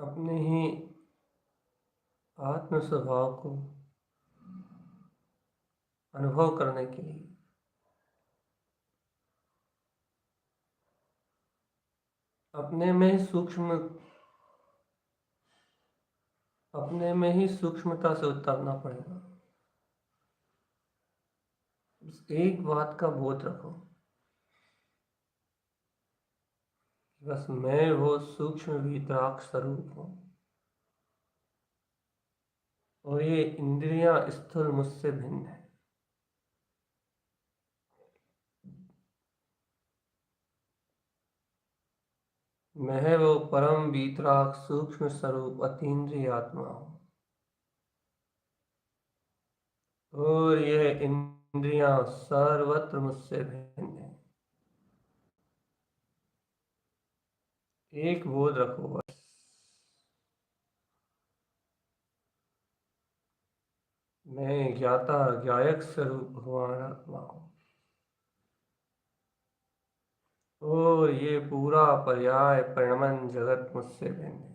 अपने ही आत्म स्वभाव को अनुभव करने के लिए अपने में ही सूक्ष्म अपने में ही सूक्ष्मता से उतरना पड़ेगा। बस एक बात का बोध रखो, बस मैं वो सूक्ष्म वीतराग स्वरूप हूँ और ये इंद्रियां स्थूल मुझसे भिन्न है। मैं वो परम वीतराग सूक्ष्म स्वरूप अतीन्द्रिय आत्मा हूँ और ये इंद्रियां सर्वत्र मुझसे भिन्न है। एक बोध रखो बस, मैं ज्ञाता ज्ञायक स्वरूप भगवान आत्मा हूँ और ये पूरा पर्याय परिणमन जगत मुझसे भिन्न है।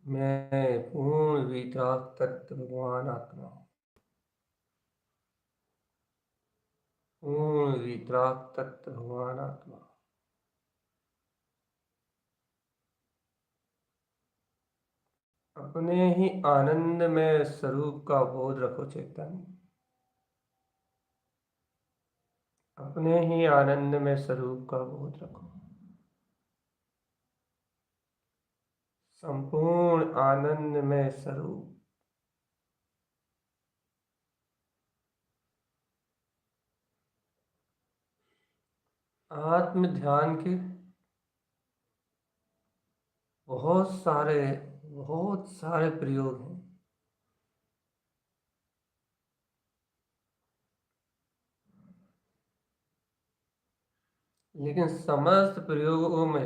मैं पूर्ण वितराग तत्व भगवान आत्मा हूँ, पूर्ण वितराग तत्व भगवान आत्मा। अपने ही आनंद में स्वरूप का बोध रखो चेतन, अपने ही आनंद में स्वरूप का बोध रखो। संपूर्ण आनंद में स्वरूप, आत्म ध्यान के बहुत सारे बहुत सारे प्रयोग हैं, लेकिन समस्त प्रयोगों में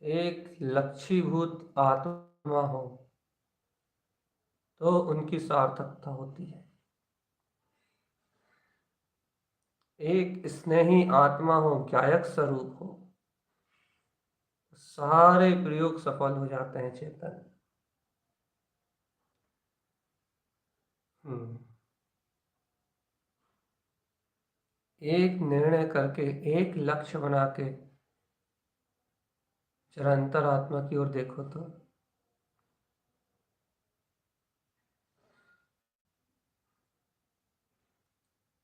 एक लक्ष्यीभूत आत्मा हो तो उनकी सार्थकता होती है। एक स्नेही आत्मा हो, ज्ञायक स्वरूप हो, सारे प्रयोग सफल हो जाते हैं चेतन। हम्म। एक निर्णय करके, एक लक्ष्य बना के जरा अंतरात्मा की ओर देखो तो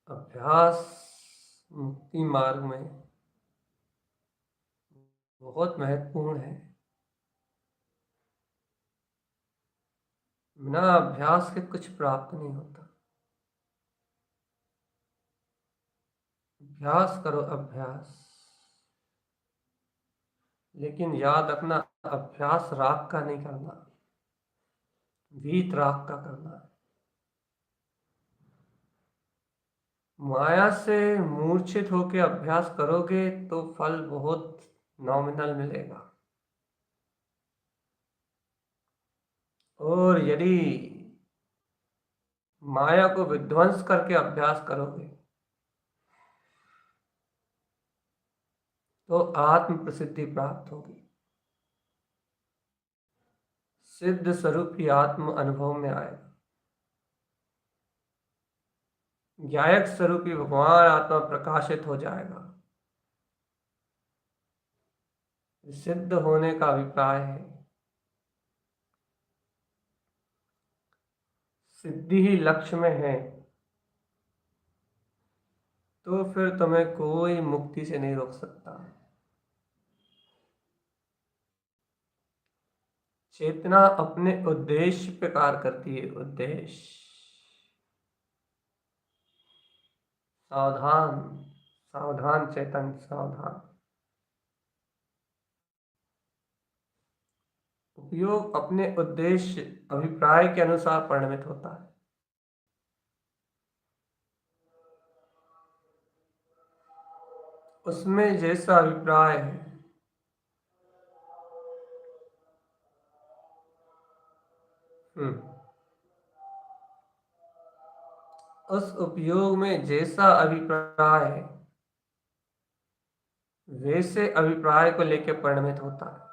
अभ्यास मुक्ति मार्ग में बहुत महत्वपूर्ण है। बिना अभ्यास के कुछ प्राप्त नहीं होता। अभ्यास करो, अभ्यास, लेकिन याद रखना अभ्यास राग का नहीं करना, वीत राग का करना है। माया से मूर्छित होकर अभ्यास करोगे तो फल बहुत नॉमिनल मिलेगा, और यदि माया को विध्वंस करके अभ्यास करोगे तो आत्म प्रसिद्धि प्राप्त होगी, सिद्ध स्वरूप ही आत्म अनुभव में आएगा। ज्ञायक स्वरूपी भगवान आत्मा प्रकाशित हो जाएगा। सिद्ध होने का अभिप्राय है सिद्धि ही लक्ष्य में है तो फिर तुम्हें कोई मुक्ति से नहीं रोक सकता। चेतना अपने उद्देश्य पे कार्य करती है, उद्देश्य। सावधान, सावधान चेतन, सावधान। उपयोग अपने उद्देश्य अभिप्राय के अनुसार परिणमित होता है। उसमें जैसा अभिप्राय है, हम्म, उस उपयोग में जैसा अभिप्राय है वैसे अभिप्राय को लेकर परिणमित होता है।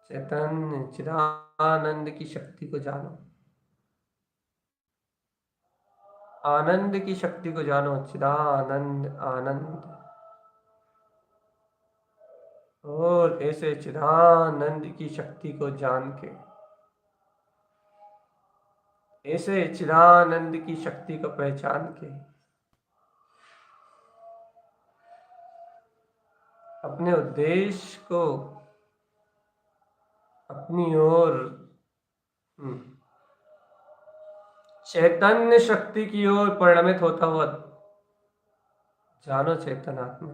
चैतन्य चिदानंद की शक्ति को जानो, आनंद की शक्ति को जानो, चिदानंद आनंद। और ऐसे चिदानंद की शक्ति को जान के, ऐसे चिदानंद की शक्ति को पहचान के अपने उद्देश्य को अपनी ओर चैतन्य शक्ति की ओर परिणमित होता हुआ जानो। चेतन आत्मा,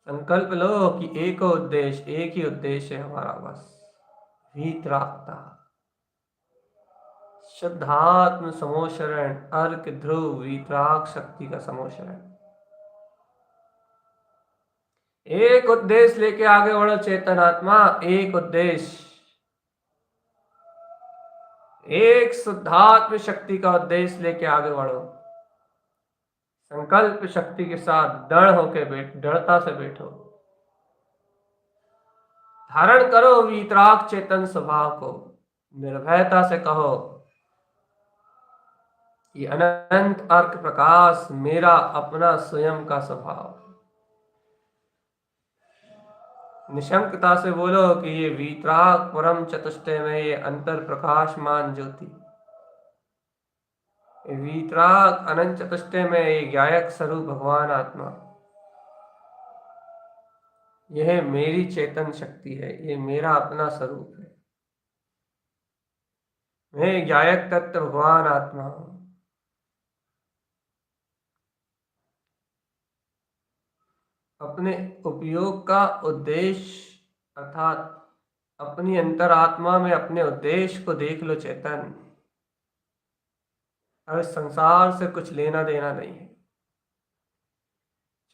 संकल्प लो कि एक उद्देश्य, एक ही उद्देश्य है हमारा, बस वीतरागता, शुद्धात्म समोशरण, अर्क ध्रुव वीतराग शक्ति का समोशरण। एक उद्देश्य लेके आगे बढ़ो चेतन आत्मा, एक उद्देश्य, एक शुद्धात्म शक्ति का उद्देश्य लेके आगे बढ़ो। संकल्प शक्ति के साथ दृढ़ होके दृढ़ता से बैठो। धारण करो वीतराग चेतन स्वभाव को। निर्भयता से कहो कि अनंत अर्क प्रकाश मेरा अपना स्वयं का स्वभाव। निशंकता से बोलो कि ये वीतराग परम चतुष्टय में ये अंतर प्रकाशमान ज्योति, वीतराग अनंत चतुष्टय में ये गायक स्वरूप भगवान आत्मा, यह मेरी चेतन शक्ति है, ये मेरा अपना स्वरूप है। मैं गायक तत्व भगवान आत्मा हूं। अपने उपयोग का उद्देश्य अर्थात अपनी अंतरात्मा में अपने उद्देश्य को देख लो चेतन। अब संसार से कुछ लेना देना नहीं है,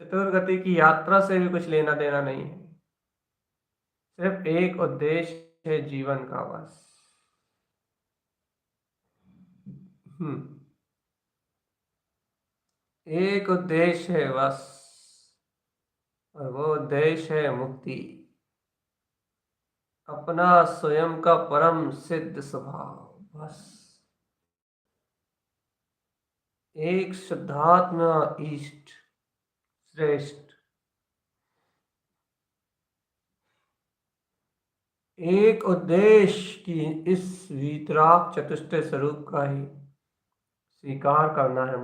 चतुर्गति की यात्रा से भी कुछ लेना देना नहीं है, सिर्फ एक उद्देश्य है जीवन का, बस। एक उद्देश्य है बस, और वो उद्देश्य है मुक्ति, अपना स्वयं का परम सिद्ध स्वभाव, बस। एक शुद्धात्मा ईष्ट श्रेष्ठ, एक उद्देश्य की इस वीतराग चतुष्टय स्वरूप का ही स्वीकार करना है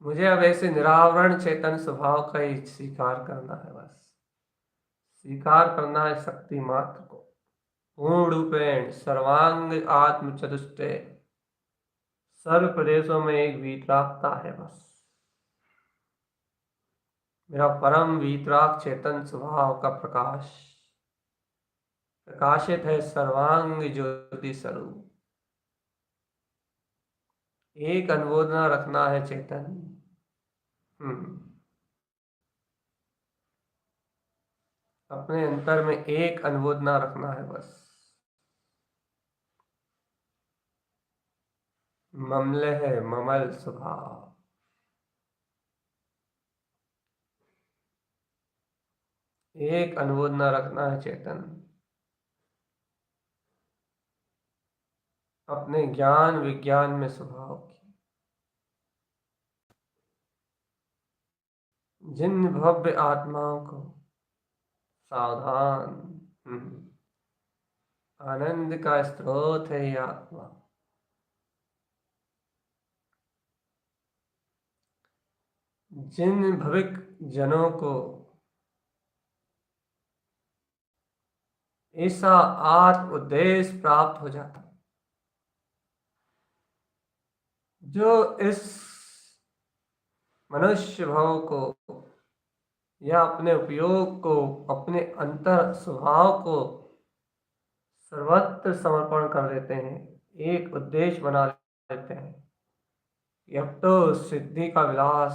मुझे अब ऐसे निरावरण चेतन स्वभाव का ही स्वीकार करना है, बस। स्वीकार करना है शक्ति मात्र को, पूर्ण रूपेण सर्वांग आत्म चतुष्टय, सर्व प्रदेशों में एक वीतरागता है, बस। मेरा परम वीतराग चेतन स्वभाव का प्रकाश प्रकाशित है सर्वांग ज्योति स्वरूप। एक अनुमोदना रखना है चेतन। अपने अंतर में एक अनुमोदना रखना है, बस। ममले है ममल स्वभाव, एक अनुमोदना रखना है चेतन। अपने ज्ञान विज्ञान में स्वभाव की, जिन भव्य आत्माओं को सावधान, आनंद का स्रोत है ये आत्मा, जिन भविक जनों को ऐसा आत्म उद्देश्य प्राप्त हो जाता, जो इस मनुष्य भाव को या अपने उपयोग को, अपने अंतर स्वभाव को सर्वत्र समर्पण कर देते हैं, एक उद्देश्य बना लेते हैं। अब तो सिद्धि का विलास,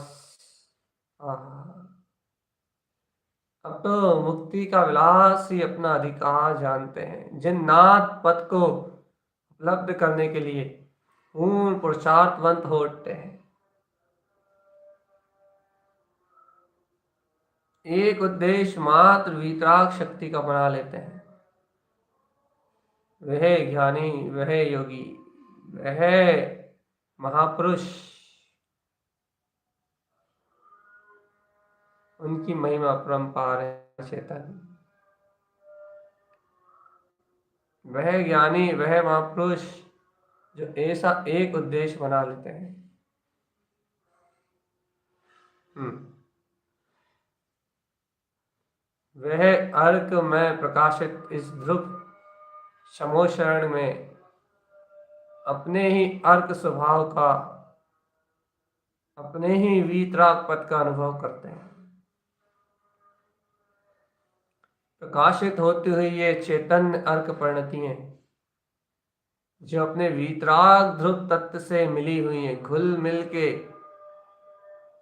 अब तो मुक्ति का विलास ही अपना अधिकार जानते हैं। जिन नाथ पथ को उपलब्ध करने के लिए पूर्ण पुरुषार्थवंत हो उठते हैं। एक उद्देश्य मात्र वीतराग शक्ति का बना लेते हैं। वह ज्ञानी, वह योगी, वह महापुरुष, उनकी महिमा परंपार है चेतन। वह ज्ञानी, वह महापुरुष जो ऐसा एक उद्देश्य बना लेते हैं। वह अर्क में प्रकाशित इस ध्रुव समोशरण में अपने ही अर्क स्वभाव का, अपने ही वीतराग पद का अनुभव करते हैं। प्रकाशित होती हुई ये चैतन्य अर्क परिणतियां जो अपने वीतराग ध्रुव तत्व से मिली हुई हैं, घुल मिल के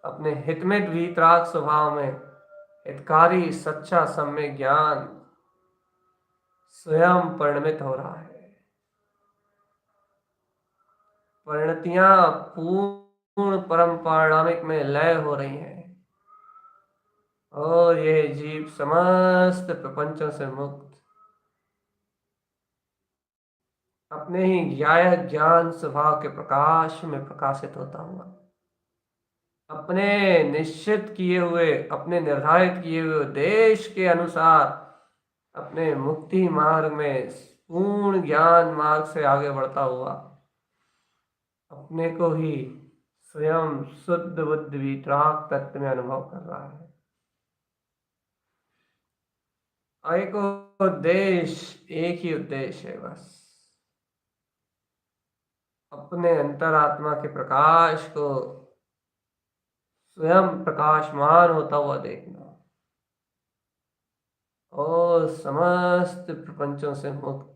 अपने हितमित वीतराग स्वभाव में हितकारी सच्चा सम्यक ज्ञान स्वयं परिणमित हो रहा है। परिणतियां पूर्ण परम पारणामिक में लय हो रही हैं और यह जीव समस्त प्रपंचों से मुक्त अपने ही ज्ञान स्वभाव के प्रकाश में प्रकाशित होता हुआ अपने निश्चित किए हुए, अपने निर्धारित किए हुए उद्देश्य के अनुसार अपने मुक्ति मार्ग में पूर्ण ज्ञान मार्ग से आगे बढ़ता हुआ अपने को ही स्वयं शुद्ध बुद्ध वीतराग तत्व में अनुभव कर रहा है। एक उद्देश्य, एक ही उद्देश्य है बस, अपने अंतरात्मा के प्रकाश को स्वयं प्रकाशमान होता हुआ देखना और समस्त प्रपंचों से मुक्त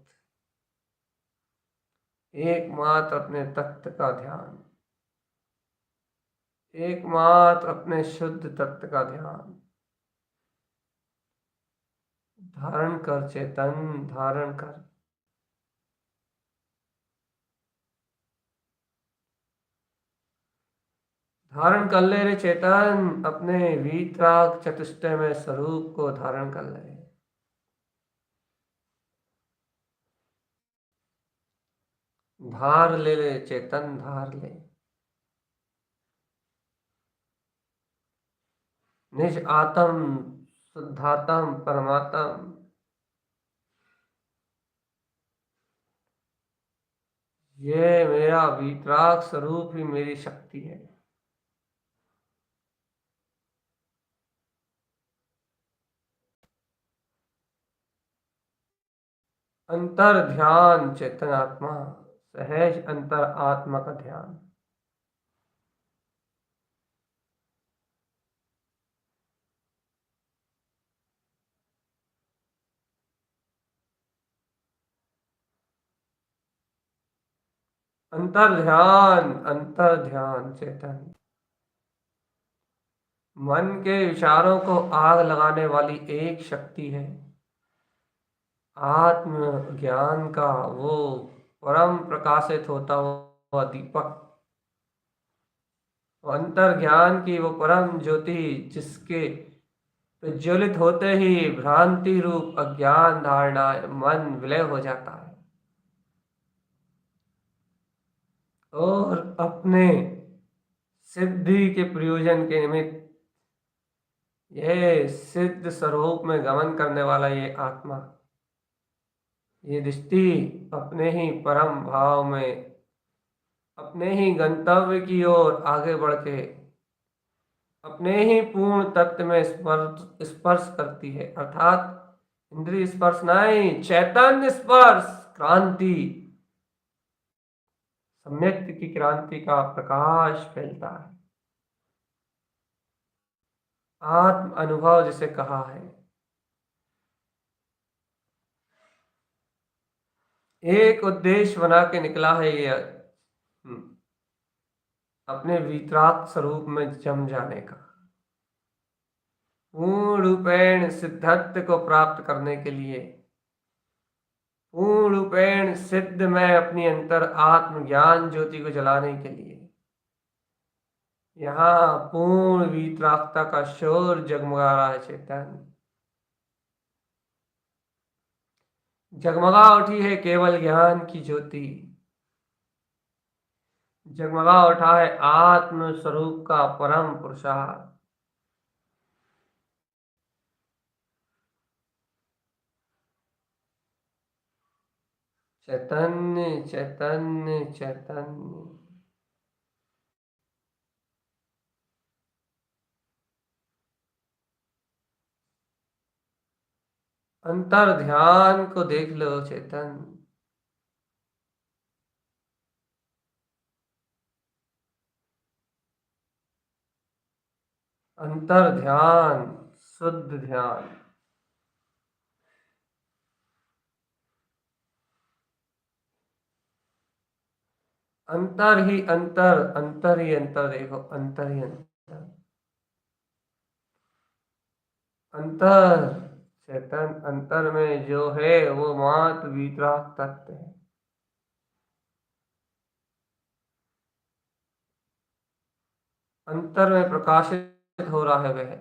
एकमात्र अपने तत्व का ध्यान, एकमात्र अपने शुद्ध तत्व का ध्यान धारण कर चेतन, धारण कर। धारण कर ले रे चेतन, अपने वीतराग चतुष्टय में स्वरूप को धारण कर ले। धार ले ले चेतन, धार ले। निज आत्म शुद्धात्म परमात्म, ये मेरा वीतराग स्वरूप ही मेरी शक्ति है। अंतर ध्यान चेतन आत्मा, सहज अंतर आत्मा का ध्यान। अंतर ध्यान चेतन। मन के विचारों को आग लगाने वाली एक शक्ति है आत्म ज्ञान का वो परम प्रकाशित होता हुआ दीपक, अंतर ज्ञान की वो परम ज्योति जिसके प्रज्वलित होते ही भ्रांति रूप अज्ञान धारणा मन विलय हो जाता है और अपने सिद्धि के प्रयोजन के निमित्त यह सिद्ध स्वरूप में गमन करने वाला ये आत्मा, ये दृष्टि अपने ही परम भाव में अपने ही गंतव्य की ओर आगे बढ़ के अपने ही पूर्ण तत्व में स्पर्श करती है, अर्थात इंद्रिय स्पर्श नहीं, चैतन्य स्पर्श, क्रांति, सम्यक की क्रांति का प्रकाश फैलता है। आत्म अनुभव जिसे कहा है, एक उद्देश्य बना के निकला है ये अपने वीतराग स्वरूप में जम जाने का, पूर्ण रूपेण सिद्धत्व को प्राप्त करने के लिए पूर्ण रूपेण सिद्ध मैं अपनी अंतर आत्मज्ञान ज्योति को जलाने के लिए यहाँ पूर्ण वीतरागता का शोर जगमगा रहा है चेतन। जगमगा उठी है केवल ज्ञान की ज्योति, जगमगा उठा है आत्म स्वरूप का परम पुरुषार्थ। चैतन्य चैतन्य चैतन्य। अंतर ध्यान को देख लो चेतन। अंतर ध्यान, शुद्ध ध्यान। अंतर ही अंतर, अंतर ही अंतर, देखो अंतर ही अंतर। अंतर चेतन, अंतर में जो है वो मात्र वीतराग तत्व है। अंतर में प्रकाशित हो रहा है वह।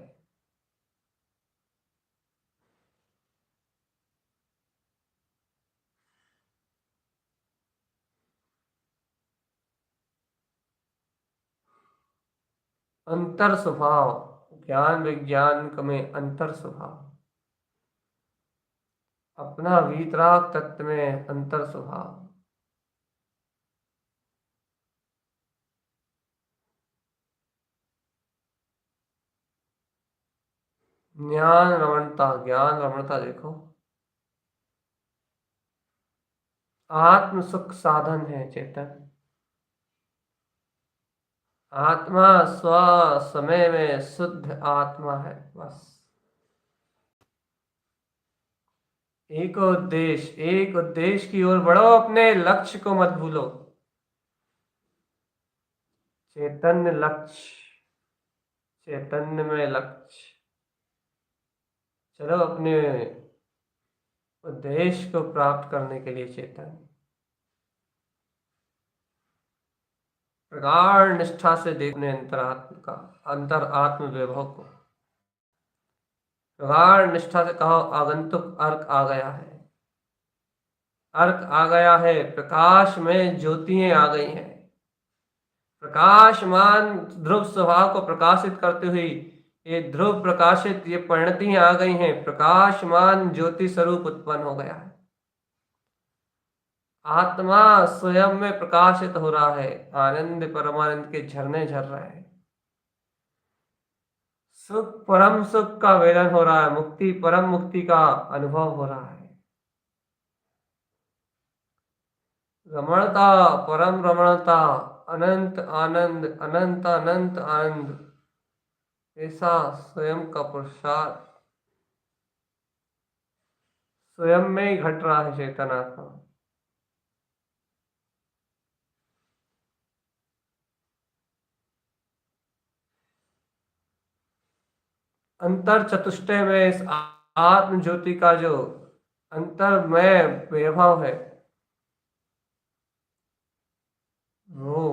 अंतर स्वभाव, ज्ञान विज्ञान में अंतर स्वभाव, अपना वीतराग तत्व में अंतर स्वभाव। ज्ञान रमणता देखो। आत्म सुख साधन है चेतन। आत्मा स्व समय में शुद्ध आत्मा है बस। एक उद्देश्य की ओर बढ़ो, अपने लक्ष्य को मत भूलो। चैतन्य लक्ष्य, चैतन्य में लक्ष्य। चलो अपने उद्देश्य को प्राप्त करने के लिए चेतन प्रगाढ़ निष्ठा से देखने अंतरात्म का, अंतर आत्म वैभव को प्रगाढ़ निष्ठा से कहो। आगंतुक अर्क आ गया है, अर्क आ गया है। प्रकाश में ज्योतियां आ गई हैं। प्रकाशमान ध्रुव स्वभाव को प्रकाशित करते हुए ये ध्रुव प्रकाशित ये परिणतियां आ गई हैं। प्रकाशमान ज्योति स्वरूप उत्पन्न हो गया है। आत्मा स्वयं में प्रकाशित हो रहा है। आनंद परमानंद के झरने झर रहे हैं। सुख परम सुख का वेदन हो रहा है। मुक्ति परम मुक्ति का अनुभव हो रहा है। रमणता परम रमणता, अनंत आनंद, अनंत अनंत आनंद, ऐसा स्वयं का पुरुषार्थ स्वयं में ही घट रहा है चेतनात्मा। अंतर चतुष्टय में इस आत्म ज्योति का जो अंतर में वैभव है वो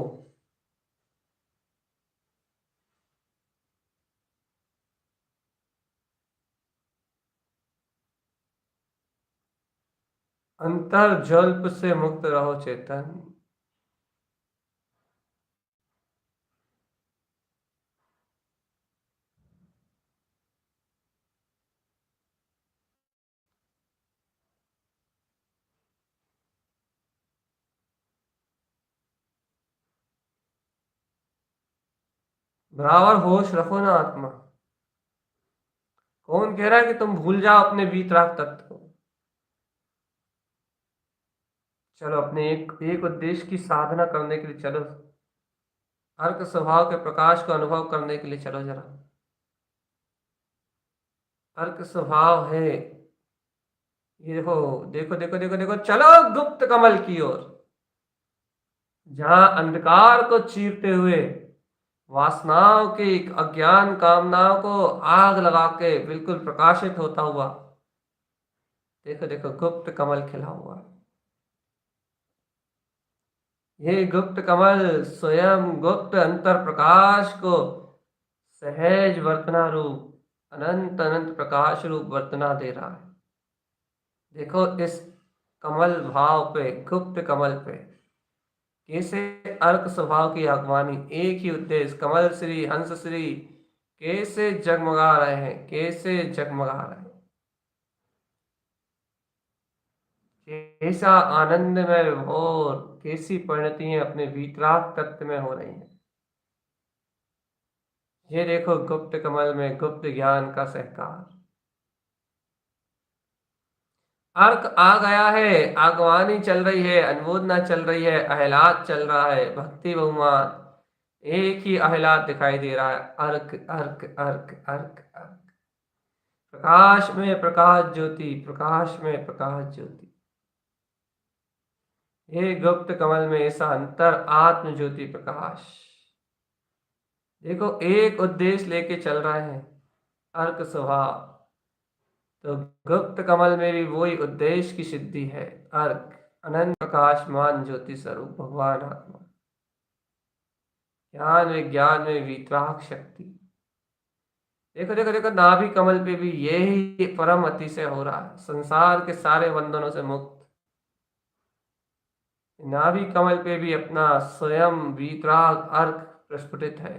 अंतर जल्प से मुक्त रहो चेतन। बराबर होश रखो ना आत्मा। कौन कह रहा है कि तुम भूल जाओ अपने वीतराग तत्व को। चलो अपने एक उद्देश्य की साधना करने के लिए चलो। अर्क स्वभाव के प्रकाश को अनुभव करने के लिए चलो जरा। अर्क स्वभाव है ये, देखो देखो देखो देखो देखो, चलो गुप्त कमल की ओर, जहां अंधकार को चीरते हुए वासनाओं की अज्ञान कामनाओं को आग लगा के बिल्कुल प्रकाशित होता हुआ देखो देखो गुप्त कमल खिला हुआ है। ये गुप्त कमल स्वयं गुप्त अंतर प्रकाश को सहज वर्तना रूप अनंत अनंत प्रकाश रूप वर्तना दे रहा है। देखो इस कमल भाव पे, गुप्त कमल पे कैसे अर्क स्वभाव की अगवानी, एक ही उद्देश्य, कमल श्री हंस श्री कैसे जगमगा रहे हैं, कैसे जगमगा रहे हैं, कैसा आनंदमय विभोर, कैसी परिणतियां अपने वीतराग तत्व में हो रही हैं। ये देखो गुप्त कमल में गुप्त ज्ञान का सहकार, अर्क आ गया है, आगवानी चल रही है, अनुमोदना चल रही है, अहलाद चल रहा है, भक्ति बहुमान, एक ही अहलाद दिखाई दे रहा है, अर्क अर्क अर्क अर्क अर्क, प्रकाश में प्रकाश ज्योति, प्रकाश में प्रकाश ज्योति। हे गुप्त कमल में ऐसा अंतर आत्म ज्योति प्रकाश, देखो एक उद्देश्य लेके चल रहे हैं, अर्क स्वभाव, तो गुप्त कमल में भी वही उद्देश्य की सिद्धि है, अर्क अनंत प्रकाशमान ज्योति स्वरूप भगवान आत्मा, ज्ञान विज्ञान में वितराग शक्ति। देखो देखो देखो नाभि कमल पे भी यही परम अतिशय हो रहा है, संसार के सारे बंधनों से मुक्त। नाभि कमल पे भी अपना स्वयं वीतराग अर्क प्रस्फुटित है,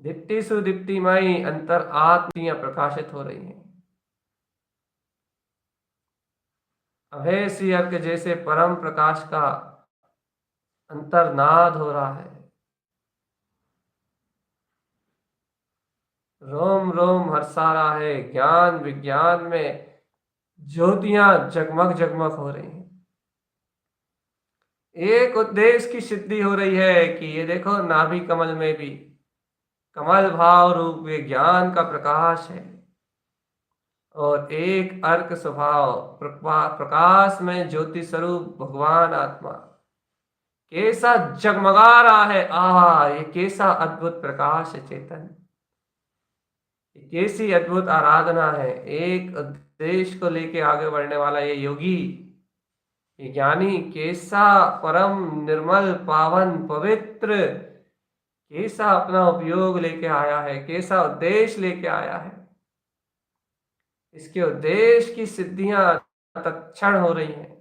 दीप्ति सुदीप्तिमयी अंतर आत्मियां प्रकाशित हो रही हैं, अभय सी अर्क जैसे परम प्रकाश का अंतर्नाद हो रहा है, रोम रोम हर्षा रहा है, ज्ञान विज्ञान में ज्योतियां जगमग जगमग हो रही हैं, एक उद्देश्य की सिद्धि हो रही है कि ये देखो नाभि कमल में भी कमल भाव रूप विज्ञान का प्रकाश है, और एक अर्क स्वभाव प्रकाश में ज्योति स्वरूप भगवान आत्मा कैसा जगमगा रहा है। ये कैसा अद्भुत प्रकाश है चेतन, कैसी अद्भुत आराधना है, एक उद्देश्य को लेके आगे बढ़ने वाला ये योगी, ये ज्ञानी कैसा परम निर्मल पावन पवित्र, कैसा अपना उपयोग लेके आया है, कैसा उद्देश्य लेके आया है, इसके उद्देश्य की सिद्धियां तत्क्षण हो रही हैं,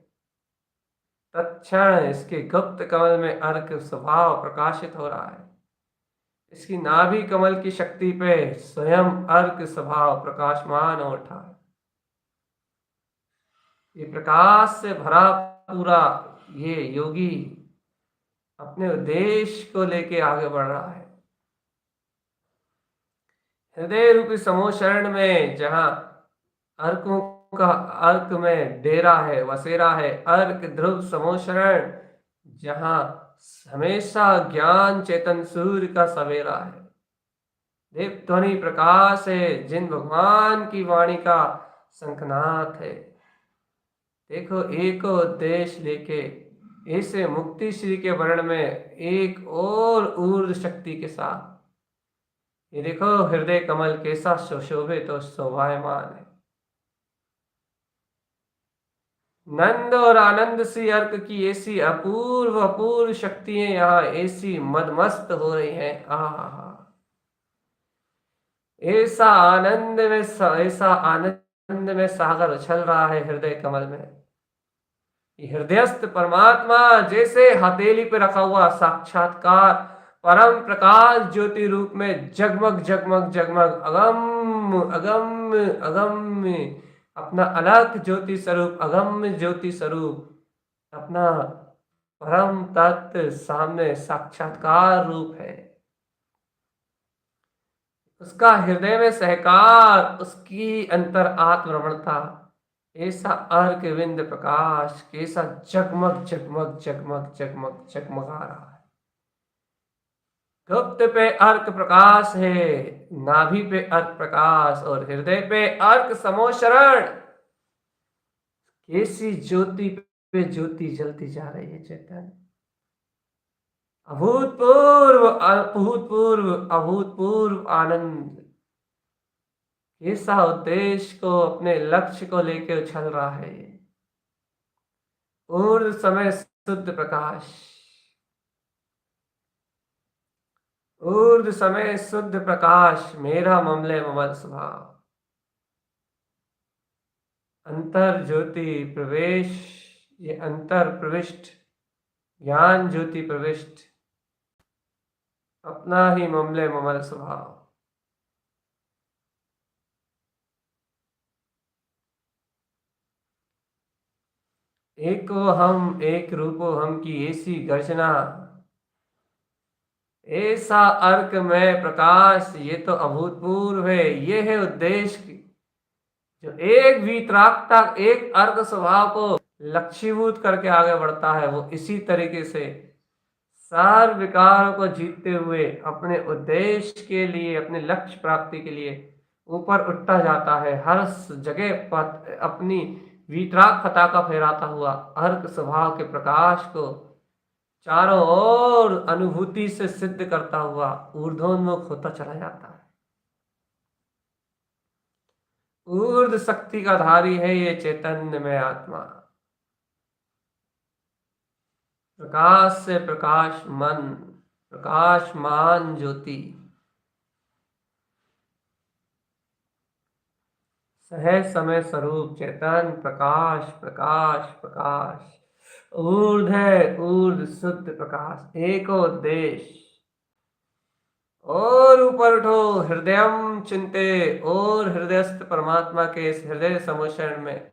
तत्क्षण इसके गुप्त कमल में अर्क स्वभाव प्रकाशित हो रहा है, इसकी नाभि कमल की शक्ति पे स्वयं अर्क स्वभाव प्रकाशमान हो उठा है, ये प्रकाश से भरा पूरा ये योगी अपने उद्देश्य को लेके आगे बढ़ रहा है। हृदय रूपी समूह शरण में जहां अर्कों का अर्क में डेरा है, वसेरा है, अर्क ध्रुव समूह शरण जहां हमेशा ज्ञान चेतन सूर्य का सवेरा है, दीप ध्वनि प्रकाश है, जिन भगवान की वाणी का शंखनाद है। देखो एक उद्देश्य लेके ऐसे मुक्ति श्री के वर्ण में एक और ऊर्ध शक्ति के साथ, ये देखो हृदय कमल कैसा सुशोभित और शोभायमान है, नंद और आनंद सी अर्क की ऐसी अपूर्व अपूर्व शक्तियां यहाँ ऐसी मदमस्त हो रही हैं। ऐसा आनंद में ऐसा आनंद में सागर उछल रहा है हृदय कमल में, हृदयस्थ परमात्मा जैसे हथेली पे रखा हुआ साक्षात्कार परम प्रकाश ज्योति रूप में जगमग जगमग जगमग अगम अगम अगम अपना अलग ज्योति स्वरूप, अगम ज्योति स्वरूप अपना परम तत्व सामने साक्षात्कार रूप है, उसका हृदय में सहकार, उसकी अंतर आत्मरमणता, ऐसा अर्क विंद प्रकाश कैसा जगमग जगमग जगमग जगमग जगमगा रहा है। गुप्त पे अर्क प्रकाश है, नाभि पे अर्क प्रकाश और हृदय पे अर्क समोशरण, कैसी ज्योति पे ज्योति जलती जा रही है चेतन, अभूतपूर्व अभूतपूर्व अभूतपूर्व आनंद, ऐसा उद्देश्य को, अपने लक्ष्य को लेके उछल रहा है ये। ऊर्ध्व समय शुद्ध प्रकाश, ऊर्ध्व समय शुद्ध प्रकाश, मेरा ममले ममल स्वभाव। अंतर ज्योति प्रवेश, ये अंतर प्रविष्ट, ज्ञान ज्योति प्रविष्ट, अपना ही ममले ममल स्वभाव। एको हम एक रूपो हम की ऐसी गर्जना, ऐसा अर्क में प्रकाश, ये तो अभूतपूर्व है। ये है उद्देश्य की, जो एक वीतरागता, एक अर्क स्वभाव को लक्ष्यभूत करके आगे बढ़ता है, वो इसी तरीके से सार विकारों को जीतते हुए अपने उद्देश्य के लिए, अपने लक्ष्य प्राप्ति के लिए ऊपर उठता जाता है। हर जगह अपनी वीतराग पताका फहराता हुआ अर्क स्वभाव के प्रकाश को चारों ओर अनुभूति से सिद्ध करता हुआ ऊर्ध्वोन्मुख होता चला जाता है। ऊर्ध्व शक्ति का धारी है ये चैतन्य में आत्मा। प्रकाश से प्रकाश मन, प्रकाशमान ज्योति, सहज समय स्वरूप चेतन प्रकाश, प्रकाश प्रकाश, ऊर्ध है ऊर्ध शुद्ध प्रकाश, एको देश। और ऊपर उठो हृदयम चिंते, और हृदयस्थ परमात्मा के इस हृदय समुचरण में,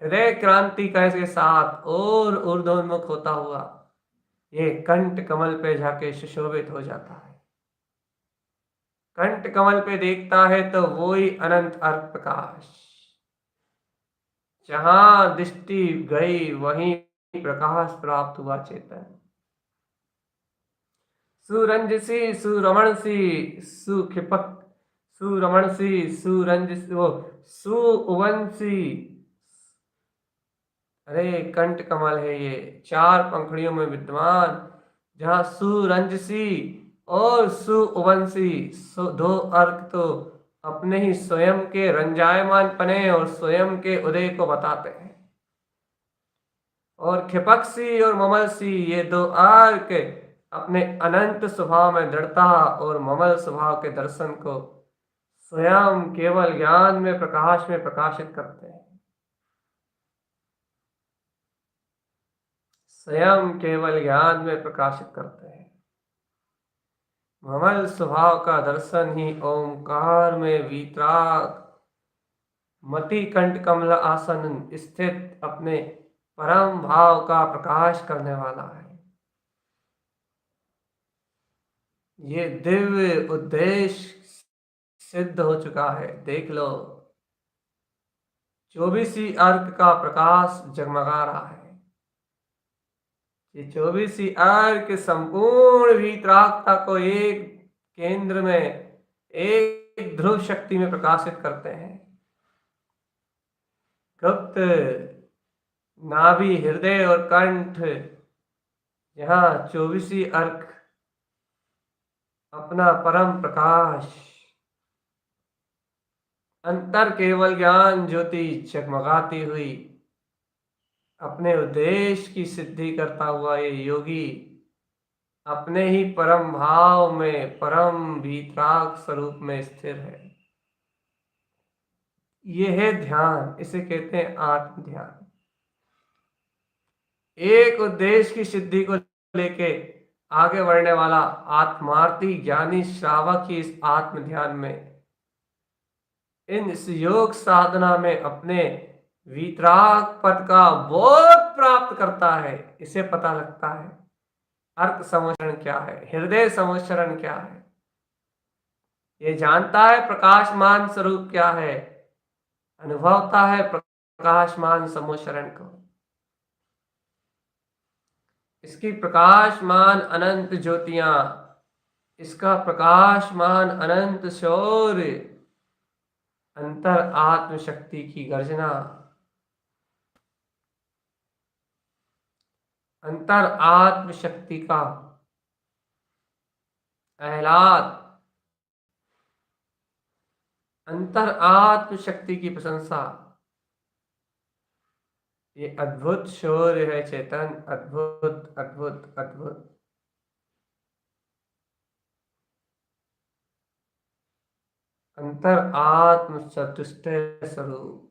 हृदय क्रांति का इसके साथ और ऊर्ध्वोन्मुख होता हुआ ये कंठ कमल पे जाके सुशोभित हो जाता है। कंठ कमल पे देखता है तो वो ही अनंत अर्क प्रकाश, जहां दृष्टि गई वहीं प्रकाश प्राप्त हुआ चेतन। सुरंजसी सुरमणसी सुखिपक, सुरमणसी सुरंजसी, वो सुवंशी, अरे कंठ कमल है ये, चार पंखड़ियों में विद्यमान, जहां सुरंजसी और सुवंशी, दो अर्क तो अपने ही स्वयं के रंजायमान पने और स्वयं के उदय को बताते हैं। और खिपक्सी और ममलसी, ये दो अर्क अपने अनंत स्वभाव में दृढ़ता और ममल स्वभाव के दर्शन को स्वयं केवल ज्ञान में, प्रकाश में प्रकाशित करते हैं। स्वयं केवल ज्ञान में प्रकाशित करते हैं। ममल स्वभाव का दर्शन ही ओंकार में वीतराग मति कंठ कमल आसन स्थित अपने परम भाव का प्रकाश करने वाला है। ये दिव्य उद्देश्य सिद्ध हो चुका है। देख लो, 24 अर्क का प्रकाश जगमगा रहा है। ये 24 अर्क संपूर्ण वीतरागता को एक केंद्र में, एक ध्रुव शक्ति में प्रकाशित करते हैं। गुप्त नाभि, हृदय और कंठ, यहाँ 24 अर्क अपना परम प्रकाश, अंतर केवल ज्ञान ज्योति जगमगाती हुई अपने उद्देश्य की सिद्धि करता हुआ ये योगी अपने ही परम भाव में, परम वीतराग स्वरूप में स्थिर है। ये है ध्यान, इसे कहते हैं आत्म ध्यान। एक उद्देश्य की सिद्धि को लेके आगे बढ़ने वाला आत्मार्थी ज्ञानी श्रावक ही इस आत्म ध्यान में, इस योग साधना में अपने वीतराग पद का बोध प्राप्त करता है। इसे पता लगता है अर्क समुच्चरण क्या है, हृदय समुच्चरण क्या है। ये जानता है प्रकाशमान स्वरूप क्या है, अनुभवता है प्रकाशमान समुच्चरण को। इसकी प्रकाशमान अनंत ज्योतियां, इसका प्रकाशमान अनंत शौर्य, अंतर आत्म शक्ति की गर्जना, अंतर आत्म शक्ति का आह्लाद, अंतर आत्म शक्ति की प्रशंसा। ये अद्भुत शौर्य है चेतन, अद्भुत अद्भुत अद्भुत। अंतर आत्म चतुष्टय स्वरूप।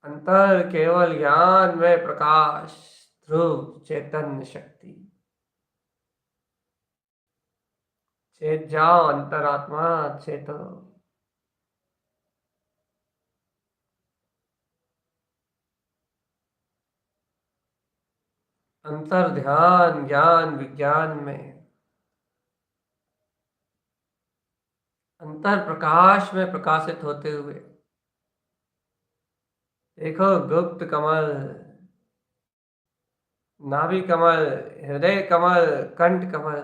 अंतर केवल ज्ञान में प्रकाश, ध्रुव चैतन्य शक्ति। चेत जाओ अंतरात्मा, चेतो। अंतर ध्यान ज्ञान विज्ञान में। अंतर प्रकाश में प्रकाशित होते हुए। देखो गुप्त कमल, नाभि कमल, हृदय कमल, कंठ कमल।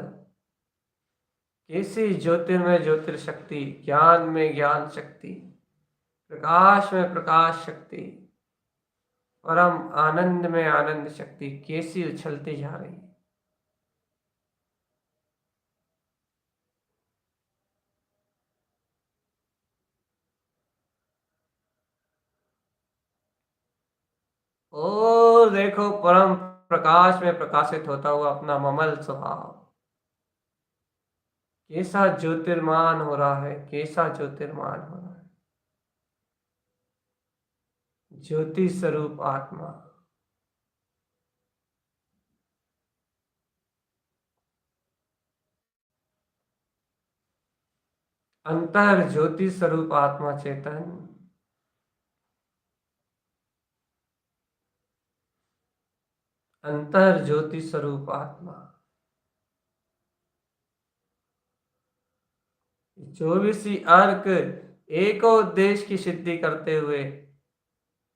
कैसी ज्योतिर्मय ज्योतिर्शक्ति, ज्ञान में ज्ञान शक्ति, प्रकाश में प्रकाश शक्ति, परम आनंद में आनंद शक्ति कैसी उछलती जा रही है। और देखो परम प्रकाश में प्रकाशित होता हुआ अपना ममल स्वभाव कैसा ज्योतिर्मान हो रहा है, कैसा ज्योतिर्मान हो रहा है। ज्योति स्वरूप आत्मा। अंतर ज्योति स्वरूप आत्मा चेतन। अंतर ज्योति स्वरूप आत्मा। 24 अर्क एक उद्देश्य की सिद्धि करते हुए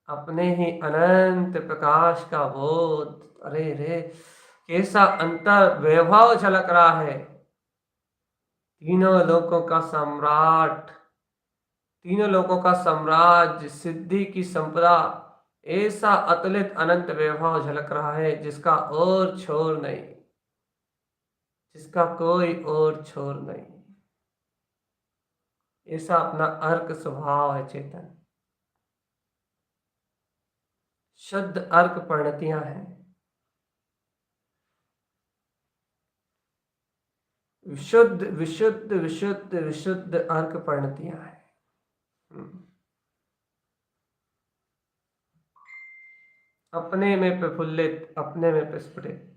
अपने ही अनंत प्रकाश का बोध। अरे रे, कैसा अंतर वैभव झलक रहा है। तीनों लोकों का सम्राट, तीनों लोकों का साम्राज्य, सिद्धि की संपदा, ऐसा अतुलित अनंत वैभव झलक रहा है जिसका और छोर नहीं, जिसका कोई और छोर नहीं। ऐसा अपना अर्क स्वभाव है चेतन। शुद्ध अर्क परिणतियां हैं। विशुद्ध विशुद्ध विशुद्ध विशुद्ध अर्क परिणतियां हैं। अपने में प्रफुल्लित, अपने में प्रस्फुटित।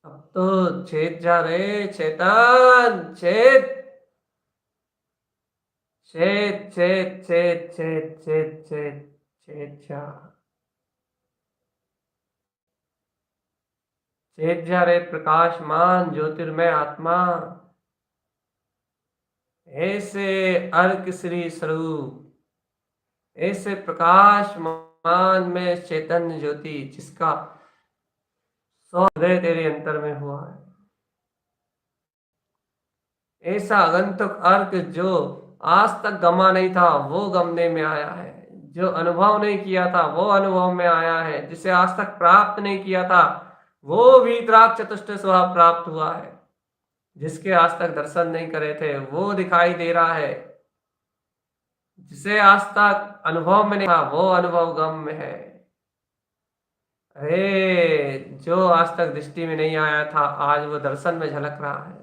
अब तो चेत जा रहे चेतन, चेत चेत चेत चेत चेत चेत चेत चेत जा, चेत जा रे प्रकाशमान ज्योतिर्मय आत्मा। ऐसे अर्क श्री स्वरूप, ऐसे प्रकाशमान में चैतन्य ज्योति जिसका हृदय तेरे अंतर में हुआ है। ऐसा आगंतुक अर्क जो आज तक गमा नहीं था वो गमने में आया है, जो अनुभव नहीं किया था वो अनुभव में आया है, जिसे आज तक प्राप्त नहीं किया था वो वीतराग चतुष्ट स्वभाव प्राप्त हुआ है, जिसके आज तक दर्शन नहीं करे थे वो दिखाई दे रहा है, जिसे आज तक अनुभव में नहीं था वो अनुभव गम में है। अरे जो आज तक दृष्टि में नहीं आया था आज वो दर्शन में झलक रहा है।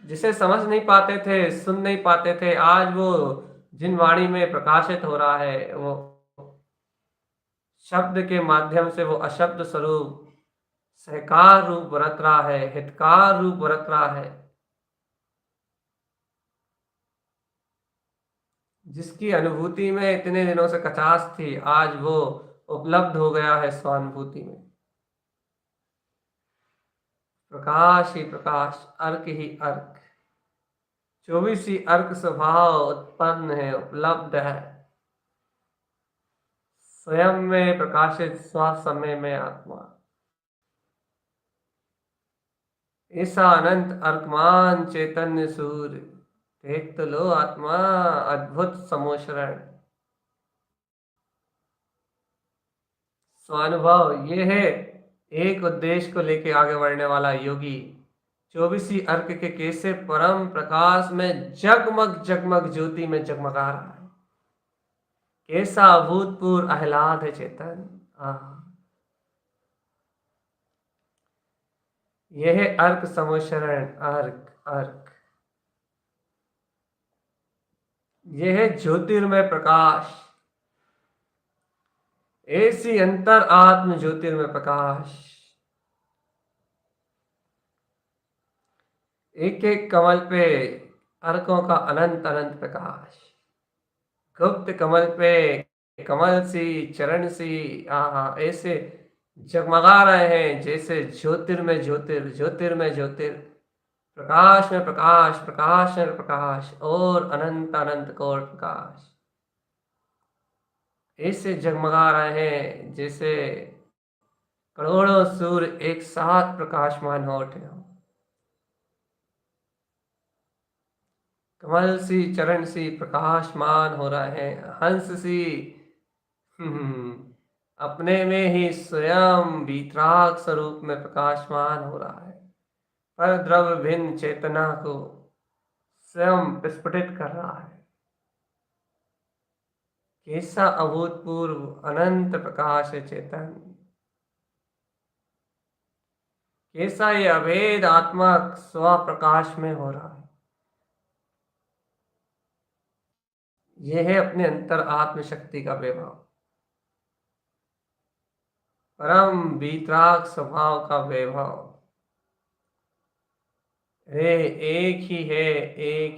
जिसे समझ नहीं पाते थे, सुन नहीं पाते थे, आज वो जिन वाणी में प्रकाशित हो रहा है वो शब्द के माध्यम से वो अशब्द स्वरूप सहकार रूप बरत रहा है, हितकार रूप बरत रहा है। जिसकी अनुभूति में इतने दिनों से कचास थी आज वो उपलब्ध हो गया है स्वानुभूति में। प्रकाश ही प्रकाश, अर्क ही अर्क, 24 ही अर्क स्वभाव उत्पन्न है, उपलब्ध है स्वयं में प्रकाशित स्व समय में आत्मा। ऐसा अनंत अर्कमान चैतन्य सूर्य देख तो लो आत्मा, अद्भुत समोशरण स्वानुभव ये है एक उद्देश्य को लेके आगे बढ़ने वाला योगी 24 अर्क के कैसे परम प्रकाश में जगमग जगमग ज्योति में जगमगा रहा है। कैसा अभूतपूर्व आह्लाद है चेतन। यह अर्क समुशरण अर्क अर्क, यह ज्योतिर्मय प्रकाश, ऐसी अंतर आत्म ज्योतिर्मय प्रकाश। एक एक कमल पे अर्कों का अनंत अनंत प्रकाश, गुप्त कमल पे कमल सी चरण सी ऐसे जगमगा रहे हैं जैसे ज्योतिर्मय ज्योतिर ज्योतिर्मय ज्योतिर, प्रकाश में प्रकाश, प्रकाश में प्रकाश और अनंत अनंत कोट प्रकाश। ऐसे जगमगा रहे हैं जैसे करोड़ों सूर्य एक साथ प्रकाशमान हो उठे हो। कमल सी चरण सी प्रकाशमान हो रहे हैं, हंस सी अपने में ही स्वयं वीतराग स्वरूप में प्रकाशमान हो रहा है, पर द्रव्य भिन्न चेतना को स्वयं विस्फुटित कर रहा है। कैसा अभूतपूर्व अनंत प्रकाश है चेतन, कैसा ये अभेद आत्मा स्व प्रकाश में हो रहा है। यह है अपने अंतर आत्म शक्ति का वैभव, परम वीतराग स्वभाव का वैभव। रे एक ही है, एक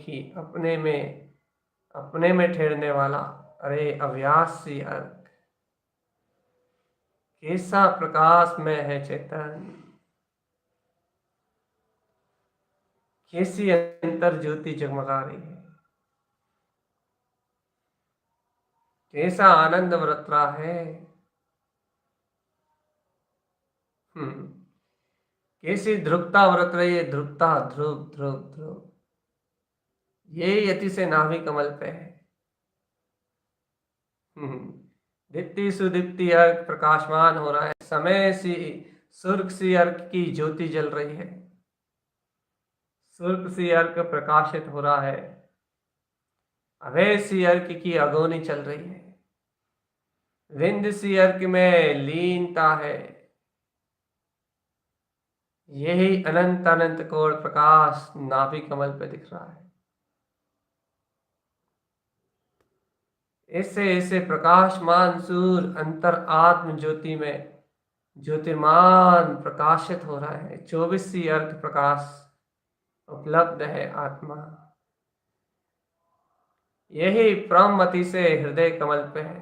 ही अपने में ठहरने वाला। अरे अव्यासी अर्क, कैसा प्रकाश में है चेतन, कैसी अंतर ज्योति जगमगा रही है, कैसा आनंद बरत रहा है। कैसी ध्रुवता बरत रही है, ध्रुवता ध्रुव ध्रुव ध्रुव। यही यति से नाभि कमल पे है। दीप्ति सुदीप्ति अर्क प्रकाशमान हो रहा है, समय सी सुर्ख सी अर्क की ज्योति जल रही है, सुर्ख सी अर्क प्रकाशित हो रहा है, अभय सी अर्क की अगोनी चल रही है, विंद सी अर्क में लीनता है। यही अनंत अनंत कोण प्रकाश नाभि कमल पे दिख रहा है। ऐसे ऐसे प्रकाशमान सूर्य अंतर आत्म ज्योति में ज्योतिर्मान प्रकाशित हो रहा है। 24 अर्थ प्रकाश उपलब्ध है आत्मा। यही परममति से हृदय कमल पे है।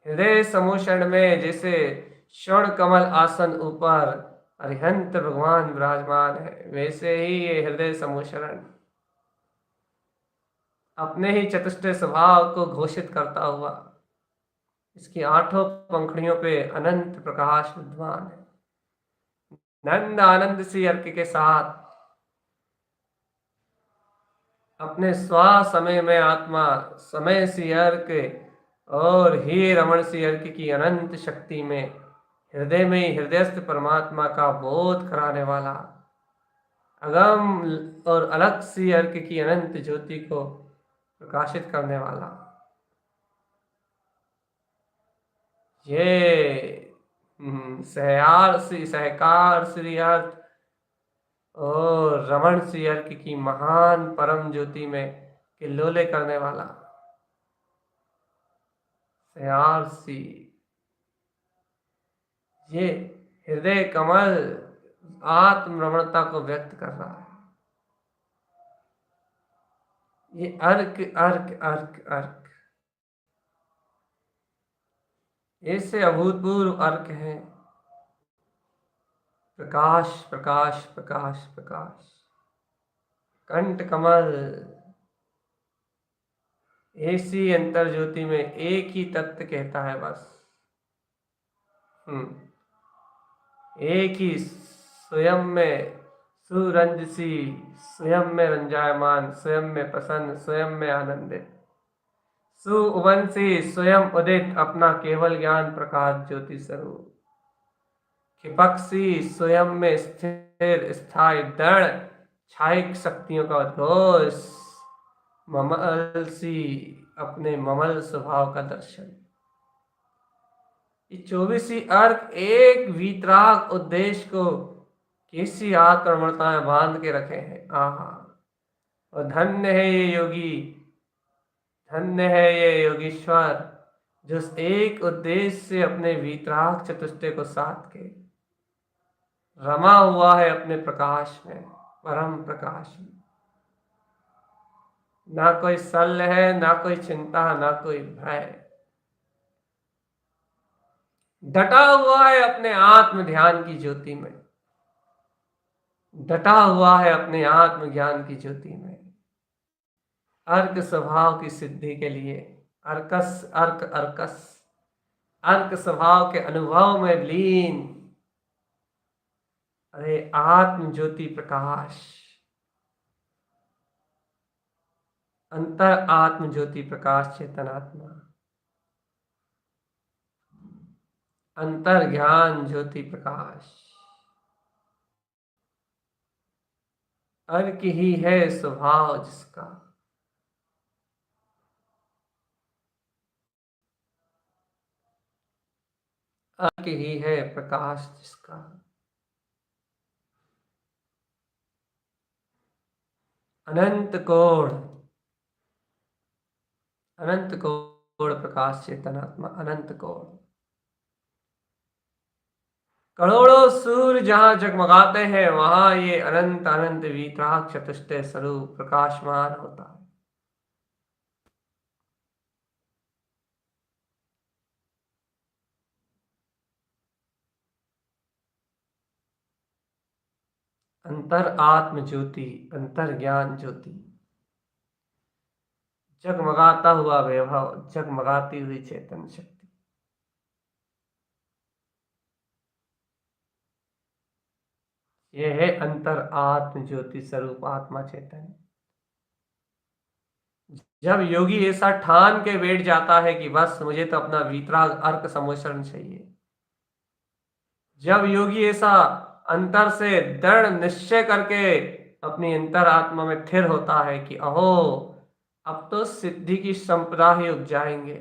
हृदय समोषण में जैसे स्वर्ण कमल आसन ऊपर अरिहंत भगवान विराजमान है, वैसे ही ये हृदय समोषण अपने ही चतुष्टय स्वभाव को घोषित करता हुआ इसकी 8 पंखुड़ियों पे अनंत प्रकाश विद्वान है। नंद आनंद सी अर्क के साथ अपने स्व समय में आत्मा समय सी अर्क और ही रमण सी अर्क की अनंत शक्ति में हृदय में ही हृदयस्थ परमात्मा का बोध कराने वाला अगम और अलग सी अर्क की अनंत ज्योति को प्रकाशित करने वाला ये सहकार श्री अर्थ और रमण श्री अर्क की महान परम ज्योति में किल्लोले करने वाला सयार सी ये हृदय कमल आत्म रमणता को व्यक्त कर रहा है। ये अर्क अर्क अर्क अर्क ऐसे अभूतपूर्व अर्क हैं। प्रकाश प्रकाश प्रकाश प्रकाश कंठ कमल ऐसी अंतर ज्योति में एक ही तत्व कहता है बस। एक ही स्वयं में सुरंज सी, स्वयं में रंजायमान, स्वयं में प्रसन्न, स्वयं में आनंदित, सुवंशी स्वयं उदित अपना केवल ज्ञान प्रकाश ज्योति स्वरूप। क्षिपक्षी स्वयं में स्थिर स्थायी दृढ़ क्षायिक शक्तियों का उद्घोष, ममलसी अपने ममल स्वभाव का दर्शन। ये 24 अर्क एक वीतराग उद्देश्य को किसी आत्मर्मणता में बांध के रखे हैं। आहा, और धन्य है ये योगी, धन्य है ये योगीश्वर जो उस एक उद्देश्य से अपने वीतराग चतुष्टय को साध के रमा हुआ है अपने प्रकाश में, परम प्रकाश में। ना कोई शल्य है, ना कोई चिंता, ना कोई भय। डटा हुआ है अपने आत्म ध्यान की ज्योति में, डटा हुआ है अपने आत्म ज्ञान की ज्योति में। अर्क स्वभाव की सिद्धि के लिए अर्कस अर्क अर्कस अर्क स्वभाव के अनुभव में लीन। अरे आत्म ज्योति प्रकाश, अंतर आत्म ज्योति प्रकाश चेतनात्मा, अंतर ज्ञान ज्योति प्रकाश। अर्क ही है स्वभाव जिसका, अर्क ही है प्रकाश जिसका। अनंत कोण, अनंत कोण प्रकाश चेतनात्मा, अनंत कोण। करोड़ों सूर्य जहां जगमगाते हैं वहां ये अनंत अनंत वीतराग चतुष्टय स्वरूप प्रकाशमान होता है। अंतर आत्म ज्योति, अंतर ज्ञान ज्योति, जगमगाता हुआ वैभव, जगमगाती हुई चेतन शक्ति। यह है अंतर आत्म ज्योति स्वरूप आत्मा चेतन। जब योगी ऐसा ठान के बैठ जाता है कि बस मुझे तो अपना वीतराग अर्क समोषण चाहिए, जब योगी ऐसा अंतर से दृढ़ निश्चय करके अपनी अंतर आत्मा में स्थिर होता है कि अहो अब तो सिद्धि की संपदा ही उग जाएंगे,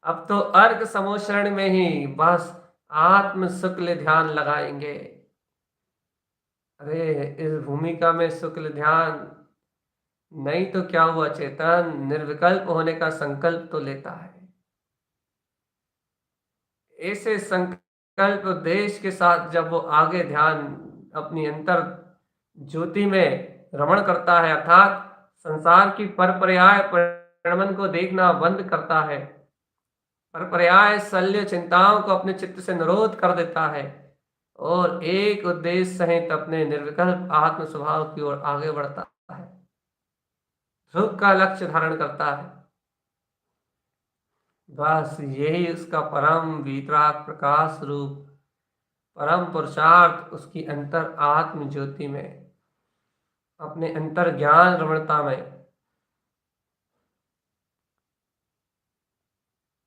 अब तो अर्क समोषण में ही बस आत्म शुक्ल ध्यान लगाएंगे। अरे इस भूमिका में शुक्ल ध्यान नहीं तो क्या हुआ, चेतन निर्विकल्प होने का संकल्प तो लेता है। ऐसे संकल्प उद्देश्य के साथ जब वो आगे ध्यान अपनी अंतर ज्योति में रमण करता है, अर्थात संसार की परपर्याय परिणमन को देखना बंद करता है, परपर्याय शल्य चिंताओं को अपने चित्त से निरोध कर देता है और एक उद्देश्य सहित अपने निर्विकल्प आत्म स्वभाव की ओर आगे बढ़ता है, ध्रुव का लक्ष्य धारण करता है, बस यही उसका परम वीतराग प्रकाश रूप परम पुरुषार्थ उसकी अंतर आत्म ज्योति में, अपने अंतर ज्ञान रमणता में,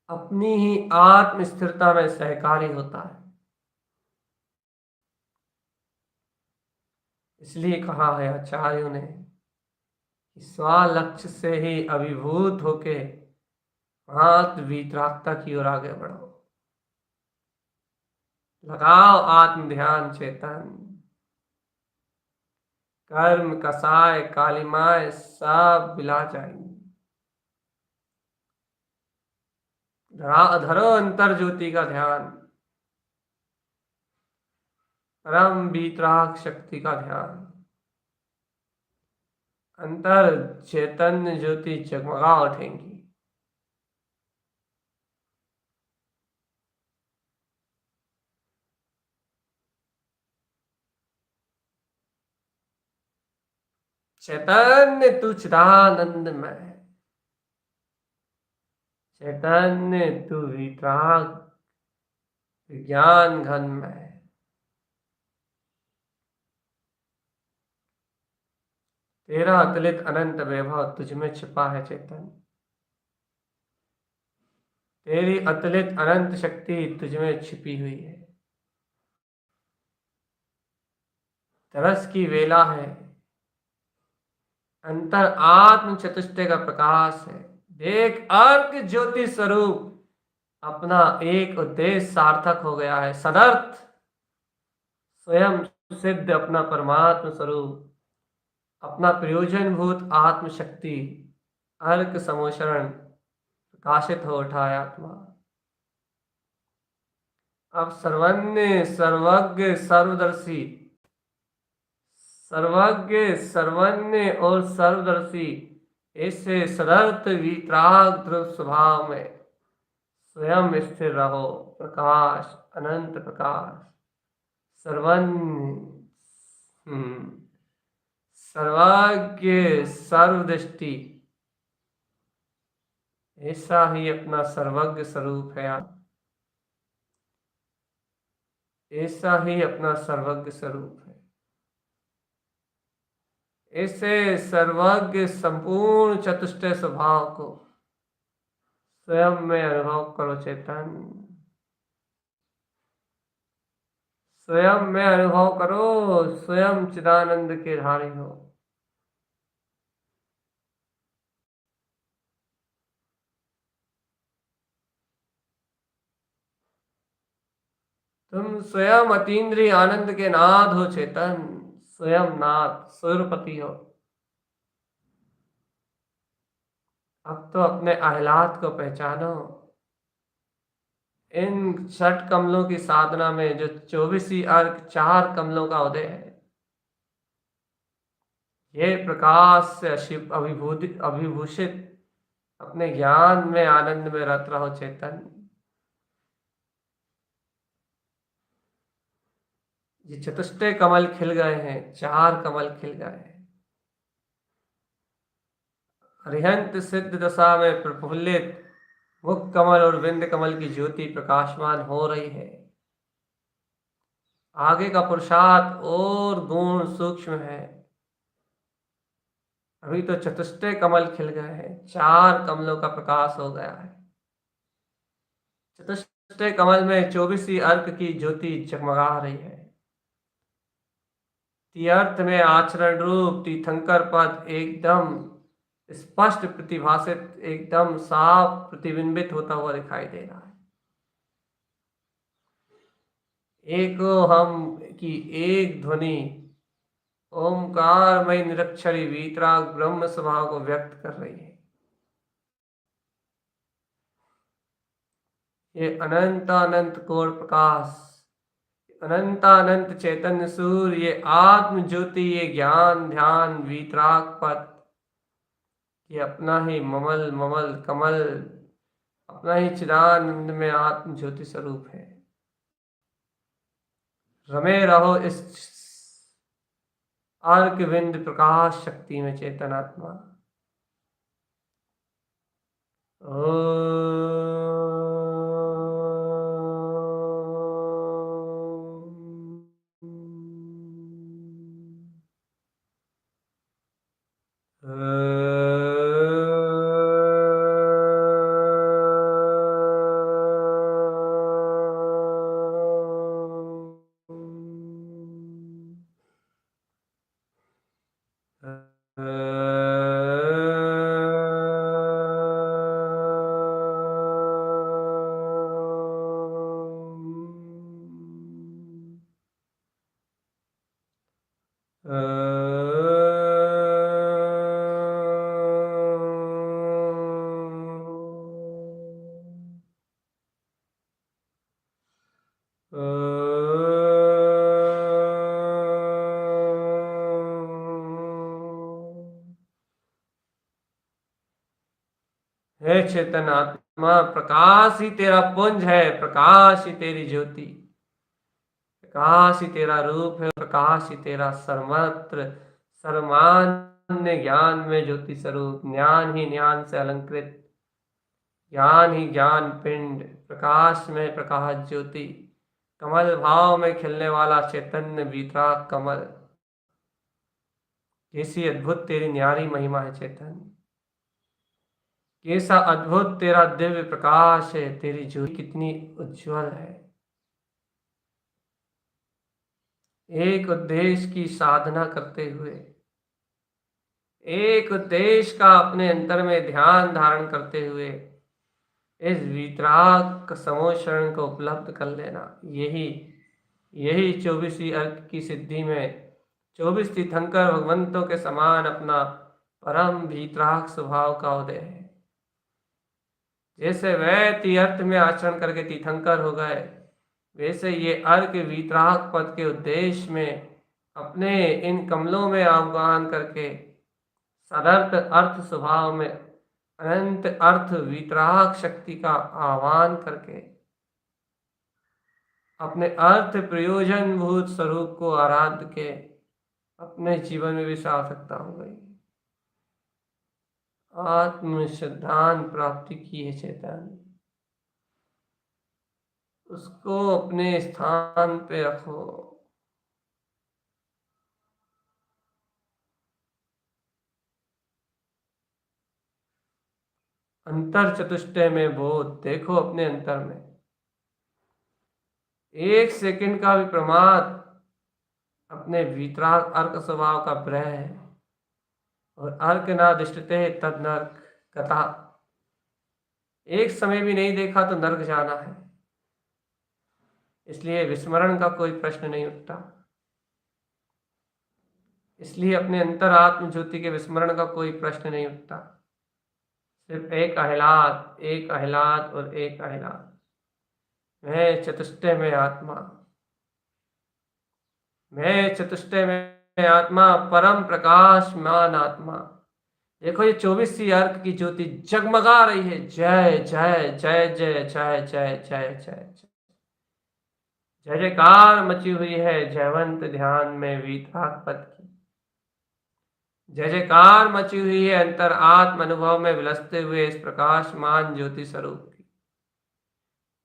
अपनी ही आत्म स्थिरता में सहकारी होता है। इसलिए कहा है आचार्यों ने स्वलक्ष्य से ही अभिभूत होके आत्म वीतरागता की ओर आगे बढ़ो, लगाओ आत्म ध्यान चेतन, कर्म कसाय कालिमाय सब बिला जाएंगे। धरो अंतर ज्योति का ध्यान, परम वीतराग शक्ति का ध्यान, अंतर चैतन्य ज्योति जगमगा उठेंगी। चैतन्य तू चिदानंद में, चैतन्य तू वीतराग विज्ञान घन में, तेरा अतुलित अनंत वैभव तुझ में छिपा है चेतन, तेरी अतुलित अनंत शक्ति तुझमें छिपी हुई है। तरस की वेला है, अंतर आत्म चतुष्टय का प्रकाश है। देख अर्क ज्योति स्वरूप अपना एक उद्देश्य सार्थक हो गया है। सदर्थ स्वयं सिद्ध अपना परमात्म स्वरूप, अपना प्रयोजनभूत आत्म शक्ति अर्क समोषण प्रकाशित हो उठा है आत्मा। अब सर्वज्ञ सर्वज्ञ सर्वदर्शी, सर्वज्ञ सर्वज्ञ और सर्वदर्शी ऐसे सदर्थ वितराग ध्रुव स्वभाव में स्वयं स्थिर रहो। प्रकाश अनंत प्रकाश सर्वज्ञ, सर्वज्ञ सर्वदृष्टि, ऐसा ही अपना सर्वज्ञ स्वरूप है आप, ऐसा ही अपना सर्वज्ञ स्वरूप है। ऐसे सर्वज्ञ संपूर्ण चतुष्टय स्वभाव को स्वयं में अनुभव करो चेतन, स्वयं में अनुभव करो। स्वयं चिदानंद के धारी हो। तुम स्वयं अतीन्द्रिय आनंद के नाद हो चेतन, स्वयं नाद सुरपति हो। अब तो अपने आह्लाद को पहचानो। इन 6 कमलों की साधना में जो 24 अर्क 4 कमलों का उदय है, ये प्रकाश से अभिभूषित अपने ज्ञान में आनंद में रत रहो चेतन। ये चतुष्टय कमल खिल गए हैं, 4 कमल खिल गए हैं। अरिहंत सिद्ध दशा में प्रफुल्लित मुख कमल और विंद कमल की ज्योति प्रकाशमान हो रही है। आगे का पुरुषार्थ और गुण सूक्ष्म है। अभी तो चतुष्टय कमल खिल गए हैं, 4 कमलों का प्रकाश हो गया है। चतुष्टय कमल में 24 अर्क की ज्योति चमका रही है। तीर्थ में आचरण रूप तीर्थंकर पद एकदम स्पष्ट प्रतिभासित, एकदम साफ प्रतिबिंबित होता हुआ दिखाई दे रहा है। एक हम की एक ध्वनि ओमकारमय निरक्षरी वीतराग ब्रह्म स्वभाव को व्यक्त कर रही है। ये अनंत अनंत कोण प्रकाश, अनंत अनंत चैतन्य सूर्य, ये आत्म ज्योति, ये ज्ञान ध्यान वीतराग पद, ये अपना ही ममल ममल कमल, अपना ही चिदानंद में आत्म ज्योति स्वरूप है। रमे रहो इस अर्क विंद प्रकाश शक्ति में चेतनात्मा। हे चेतन आत्मा, प्रकाश ही तेरा पुंज है, प्रकाश ही तेरी ज्योति, प्रकाश ही तेरा रूप है, प्रकाश ही तेरा सर्वत्र सर्वमान्य ज्ञान में ज्योति स्वरूप, ज्ञान ही ज्ञान से अलंकृत, ज्ञान ही ज्ञान पिंड, प्रकाश में प्रकाश ज्योति, कमल भाव में खिलने वाला चैतन्य वीतराग कमल। कैसी अद्भुत तेरी न्यारी महिमा है चेतन। कैसा अद्भुत तेरा दिव्य प्रकाश है, तेरी ज्योति कितनी उज्जवल है। एक उद्देश्य की साधना करते हुए, एक उद्देश्य का अपने अंतर में ध्यान धारण करते हुए इस वीतराग समोशरण को उपलब्ध कर लेना, यही यही 24वीं अर्क की सिद्धि में 24 तीर्थंकर भगवंतों के समान अपना परम वीतराग स्वभाव का उदय है। जैसे वह तीर्थ में आचरण करके तीर्थंकर हो गए, वैसे ये अर्क वीतराग पद के उद्देश्य में अपने इन कमलों में आह्वान करके सदर्थ अर्थ स्वभाव में अनंत अर्थ वीतराग शक्ति का आह्वान करके अपने अर्थ प्रयोजन भूत स्वरूप को आराध्य के अपने जीवन में भी सार्थकता हो गई। आत्म सिद्धांत प्राप्ति की है चेतन, उसको अपने स्थान पे रखो। अंतर चतुष्टय में बोध, देखो अपने अंतर में एक सेकंड का भी प्रमाद अपने वीतराग अर्क स्वभाव का ब्रह है। और अर्क ना दृष्टते तद नर्क कथा, एक समय भी नहीं देखा तो नर्क जाना है, इसलिए विस्मरण का कोई प्रश्न नहीं उठता। इसलिए अपने अंतर आत्म ज्योति के विस्मरण का कोई प्रश्न नहीं उठता। सिर्फ एक आह्लाद और एक आह्लाद। मैं चतुष्टय में आत्मा, मैं चतुष्टय में आत्मा, परम प्रकाशमान आत्मा। देखो ये 24वीं अर्क की ज्योति जगमगा रही है। जय जय जय जय जय जय जय जय जय जयकार मची हुई है जयवंत ध्यान में वीतराग पद की। जय जयकार मची हुई है अंतर आत्म अनुभव में विलसते हुए इस प्रकाशमान ज्योति स्वरूप की।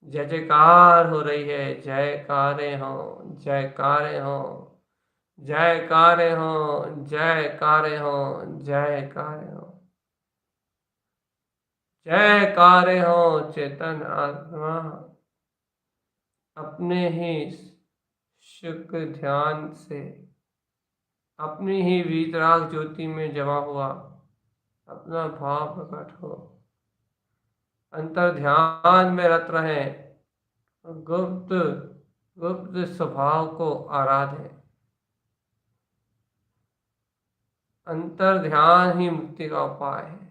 जय जयकार हो रही है, जयकारे हो, जयकारे हो, जयकारे हो, जयकारे हो, जयकारे हो, जयकारे हो। चेतन आत्मा अपने ही शुक्र ध्यान से अपनी ही वीतराग ज्योति में जमा हुआ अपना भाव प्रकट हो, अंतर ध्यान में रत रहे, गुप्त गुप्त स्वभाव को आराधे। अंतर ध्यान ही मुक्ति का उपाय है।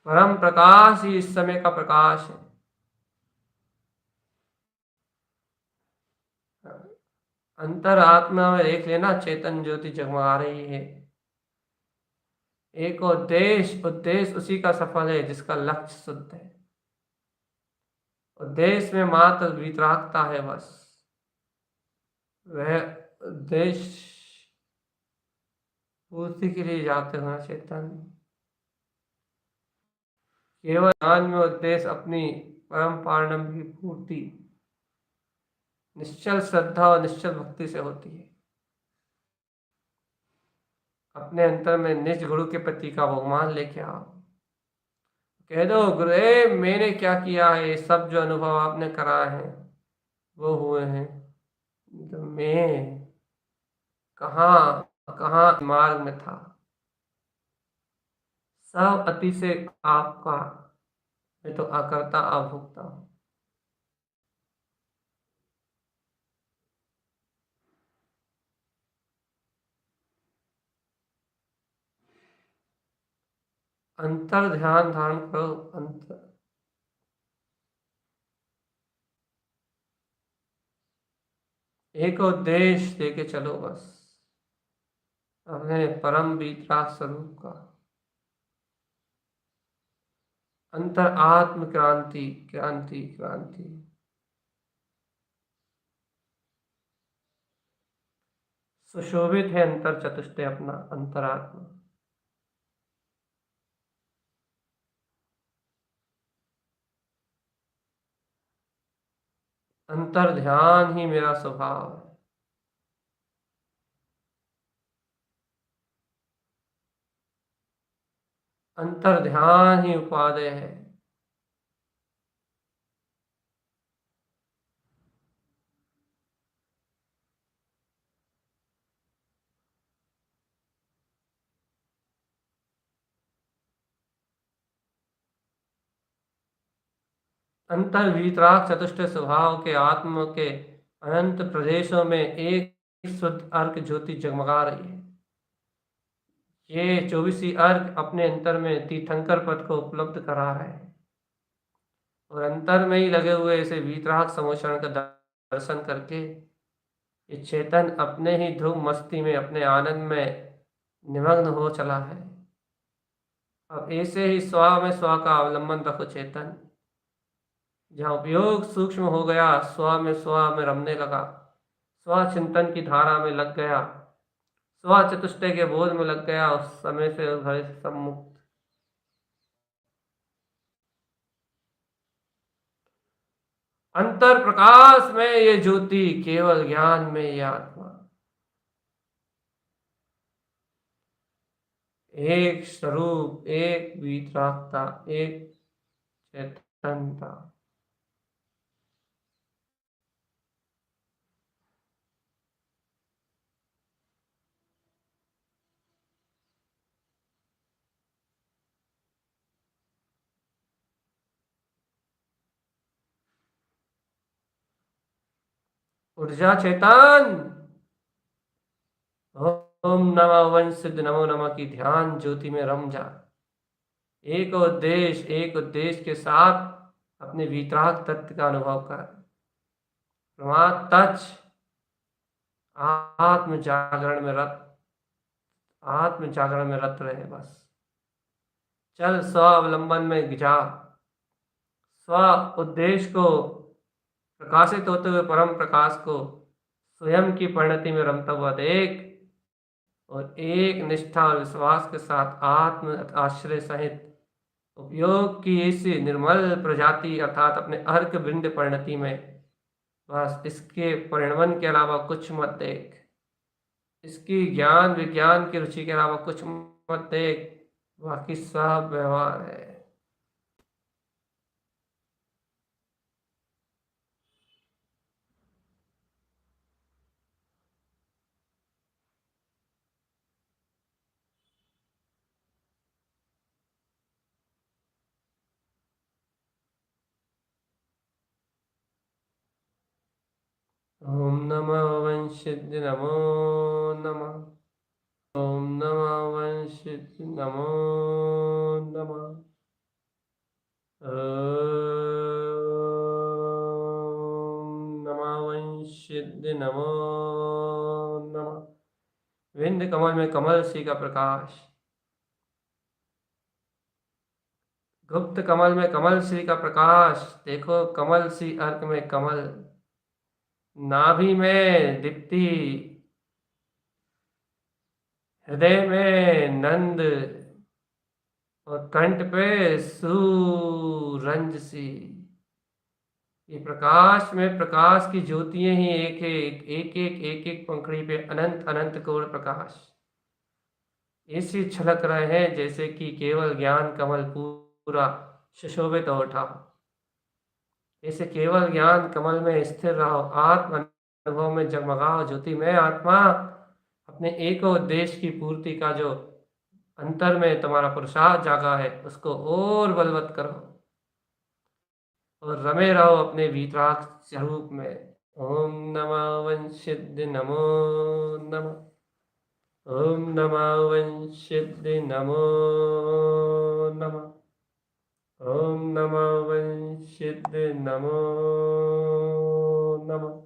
परम प्रकाश ही इस समय का प्रकाश है। अंतर आत्मा में देख लेना, चेतन ज्योति जगमगा रही है। एक उद्देश्य उसी का सफल है जिसका लक्ष्य शुद्ध है। उद्देश्य में मात्र वितरागता है बस। वह उद्देश्य पूर्ति के लिए जाते हुए चेतन केवल ज्ञान में उद्देश्य अपनी परम पारणम की पूर्ति निश्चल श्रद्धा और निश्चल भक्ति से होती है। अपने अंतर में निज गुरु के प्रति का बहुमान लेके आओ। कह दो, गुरुदेव मैंने क्या किया है, सब जो अनुभव आपने कराए हैं वो हुए हैं, तो मैं कहाँ कहाँ मार्ग में था। सब अति से आपका, मैं तो अकर्ता अभोक्ता हूँ। अंतर ध्यान धारण करो। अंतर एक उद्देश्य लेके चलो बस, अपने परम वितराग स्वरूप का। अंतर आत्म क्रांति क्रांति क्रांति। सुशोभित है अंतर चतुष्टय अपना अंतरात्मा। अंतर ध्यान ही मेरा स्वभाव है। अंतर ध्यान ही उपादेय है। अंतर वीतराग चतुष्ट स्वभाव के आत्म के अनंत प्रदेशों में एक शुद्ध अर्क ज्योति जगमगा रही है। ये 24 अर्क अपने अंतर में तीर्थंकर पद को उपलब्ध करा रहे हैं और अंतर में ही लगे हुए ऐसे वीतराग समोषण का दर्शन करके ये चेतन अपने ही ध्रुव मस्ती में अपने आनंद में निमग्न हो चला है। अब ऐसे ही स्व में स्व का अवलंबन रखो चेतन। जहाँ उपयोग सूक्ष्म हो गया, स्व में रमने लगा, स्व चिंतन की धारा में लग गया, स्व चतुष्टय के बोध में लग गया, उस समय से उस भय से सब मुक्त। अंतर प्रकाश में ये ज्योति, केवल ज्ञान में ये आत्मा, एक स्वरूप, एक वीतरागता, एक चेतनता। ऊर्जा चेतन, ओम नमः वंश सिद्ध नमो नमः की ध्यान ज्योति में रम जा। एक उद्देश्य के साथ अपने वीतराग तत्व का अनुभव कर। प्रमाद तच आत्म जागरण में रत, आत्म जागरण में रत रहे बस। चल स्व अवलंबन में जा, स्व उद्देश्य को प्रकाशित होते हुए परम प्रकाश को स्वयं की परिणति में रमता हुआ देख और एक निष्ठा और विश्वास के साथ आत्म आश्रय सहित उपयोग की इसी निर्मल प्रजाति अर्थात अपने अर्क वृंद परिणति में बस इसके परिणमन के अलावा कुछ मत देख, इसकी ज्ञान विज्ञान की रुचि के अलावा कुछ मत देख, बाकी सब व्यवहार है। ओम नमः वंशिद्ध नमो नमः, ओम नमः वंशिद्ध नमो नमः, ओम नमः वंशिद्ध नमो नमः। विंध्य कमल में कमल सी का प्रकाश, गुप्त कमल में कमल श्री का प्रकाश, देखो कमल सी अर्क में कमल, नाभि में दीप्ति, हृदय में नंद और कंठ पे सूरंज सी। ये प्रकाश में प्रकाश की ज्योतियां ही एक एक पंखड़ी पे अनंत अनंत करोड़ प्रकाश ऐसी छलक रहे हैं जैसे कि केवल ज्ञान कमल पूरा सुशोभित हो उठा। ऐसे केवल ज्ञान कमल में स्थिर रहो, आत्म अनुभव में जगमगाओ ज्योति में आत्मा। अपने एक उद्देश्य की पूर्ति का जो अंतर में तुम्हारा पुरुषार्थ जागा है उसको और बलवत करो और रमे रहो अपने वीतराग स्वरूप में। ओम नमः वंशिद्ध नमो नमः, ओम नमः वंशिद्ध नमो नमः, ओम नमः वंशिद्ध नमो नमः।